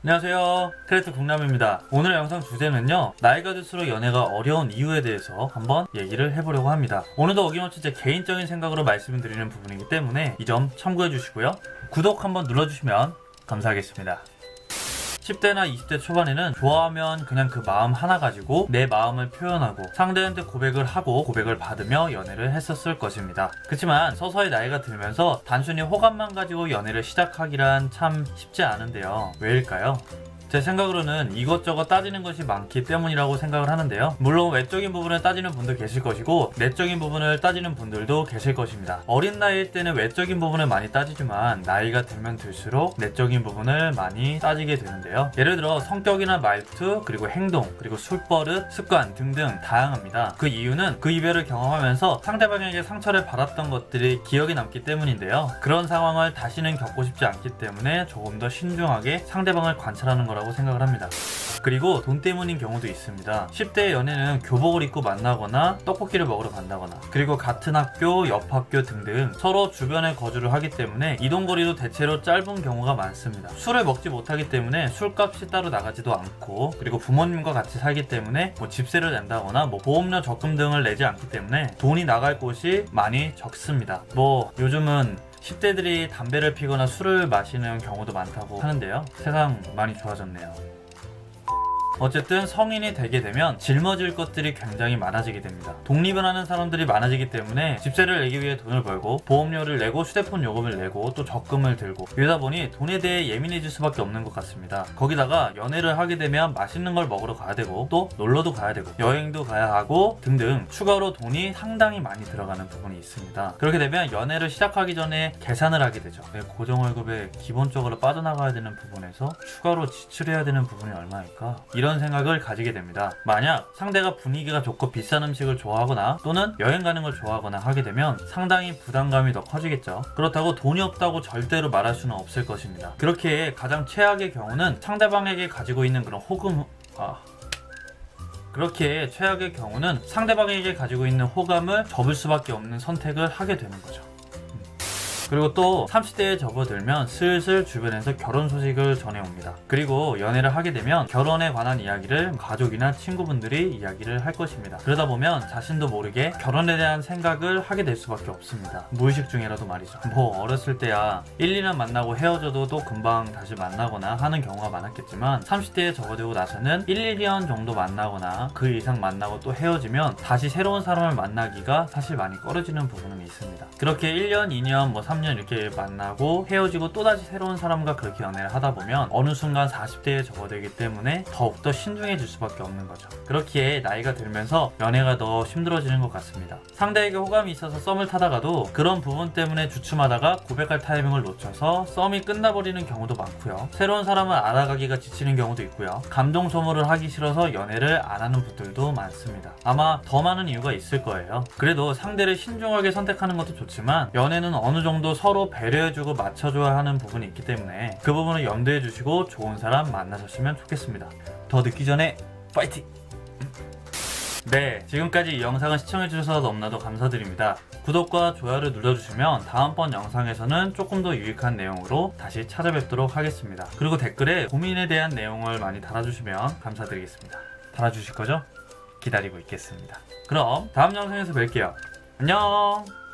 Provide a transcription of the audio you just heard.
안녕하세요, 크레이터 국남입니다. 오늘의 영상 주제는요, 나이가 들수록 연애가 어려운 이유에 대해서 한번 얘기를 해보려고 합니다. 오늘도 어김없이 제 개인적인 생각으로 말씀을 드리는 부분이기 때문에 이 점 참고해 주시고요, 구독 한번 눌러주시면 감사하겠습니다. 10대나 20대 초반에는 좋아하면 그냥 그 마음 하나 가지고 내 마음을 표현하고 상대한테 고백을 하고 고백을 받으며 연애를 했었을 것입니다. 그렇지만 서서히 나이가 들면서 단순히 호감만 가지고 연애를 시작하기란 참 쉽지 않은데요. 왜일까요? 제 생각으로는 이것저것 따지는 것이 많기 때문이라고 생각을 하는데요. 물론 외적인 부분을 따지는 분도 계실 것이고 내적인 부분을 따지는 분들도 계실 것입니다. 어린 나이일 때는 외적인 부분을 많이 따지지만 나이가 들면 들수록 내적인 부분을 많이 따지게 되는데요. 예를 들어 성격이나 말투, 그리고 행동, 그리고 술버릇, 습관 등등 다양합니다. 그 이유는 그 이별을 경험하면서 상대방에게 상처를 받았던 것들이 기억에 남기 때문인데요. 그런 상황을 다시는 겪고 싶지 않기 때문에 조금 더 신중하게 상대방을 관찰하는 거라고 생각을 합니다. 그리고 돈 때문인 경우도 있습니다. 10대의 연애는 교복을 입고 만나거나 떡볶이를 먹으러 간다거나, 그리고 같은 학교, 옆 학교 등등 서로 주변에 거주를 하기 때문에 이동거리도 대체로 짧은 경우가 많습니다. 술을 먹지 못하기 때문에 술값이 따로 나가지도 않고, 그리고 부모님과 같이 살기 때문에 집세를 낸다거나 보험료 적금 등을 내지 않기 때문에 돈이 나갈 곳이 많이 적습니다. 요즘은 10대들이 담배를 피거나 술을 마시는 경우도 많다고 하는데요. 세상 많이 좋아졌네요. 어쨌든 성인이 되게 되면 짊어질 것들이 굉장히 많아지게 됩니다. 독립을 하는 사람들이 많아지기 때문에 집세를 내기 위해 돈을 벌고, 보험료를 내고, 휴대폰 요금을 내고, 또 적금을 들고, 이러다 보니 돈에 대해 예민해질 수밖에 없는 것 같습니다. 거기다가 연애를 하게 되면 맛있는 걸 먹으러 가야 되고, 또 놀러도 가야 되고, 여행도 가야 하고 등등 추가로 돈이 상당히 많이 들어가는 부분이 있습니다. 그렇게 되면 연애를 시작하기 전에 계산을 하게 되죠. 내 고정월급에 기본적으로 빠져나가야 되는 부분에서 추가로 지출해야 되는 부분이 얼마일까? 이런 생각을 가지게 됩니다. 만약 상대가 분위기가 좋고 비싼 음식을 좋아하거나 또는 여행 가는 걸 좋아하거나 하게 되면 상당히 부담감이 더 커지겠죠. 그렇다고 돈이 없다고 절대로 말할 수는 없을 것입니다. 그렇게 가장 최악의 경우는 상대방에게 가지고 있는 그런 그렇게 최악의 경우는 상대방에게 가지고 있는 호감을 접을 수밖에 없는 선택을 하게 되는 거죠. 그리고 또 30대에 접어들면 슬슬 주변에서 결혼 소식을 전해옵니다. 그리고 연애를 하게 되면 결혼에 관한 이야기를 가족이나 친구분들이 이야기를 할 것입니다. 그러다 보면 자신도 모르게 결혼에 대한 생각을 하게 될 수밖에 없습니다. 무의식 중에라도 말이죠. 어렸을 때야 1, 2년 만나고 헤어져도 또 금방 다시 만나거나 하는 경우가 많았겠지만 30대에 접어들고 나서는 1, 2년 정도 만나거나 그 이상 만나고 또 헤어지면 다시 새로운 사람을 만나기가 사실 많이 꺼려지는 부분은 있습니다. 그렇게 1년, 2년, 3년 이렇게 만나고 헤어지고 또다시 새로운 사람과 그렇게 연애를 하다 보면 어느 순간 40대에 접어들기 때문에 더욱더 신중해질 수밖에 없는 거죠. 그렇기에 나이가 들면서 연애가 더 힘들어지는 것 같습니다. 상대에게 호감이 있어서 썸을 타다가도 그런 부분 때문에 주춤하다가 고백할 타이밍을 놓쳐서 썸이 끝나버리는 경우도 많고요. 새로운 사람을 알아가기가 지치는 경우도 있고요. 감동 소모를 하기 싫어서 연애를 안 하는 분들도 많습니다. 아마 더 많은 이유가 있을 거예요. 그래도 상대를 신중하게 선택하는 것도 좋지만 연애는 어느 정도 서로 배려해주고 맞춰줘야 하는 부분이 있기 때문에 그 부분을 염두해 주시고 좋은 사람 만나셨으면 좋겠습니다. 더 늦기 전에 파이팅! 네, 지금까지 이 영상을 시청해주셔서 너무나도 감사드립니다. 구독과 좋아요를 눌러주시면 다음번 영상에서는 조금 더 유익한 내용으로 다시 찾아뵙도록 하겠습니다. 그리고 댓글에 고민에 대한 내용을 많이 달아주시면 감사드리겠습니다. 달아주실 거죠? 기다리고 있겠습니다. 그럼 다음 영상에서 뵐게요. 안녕!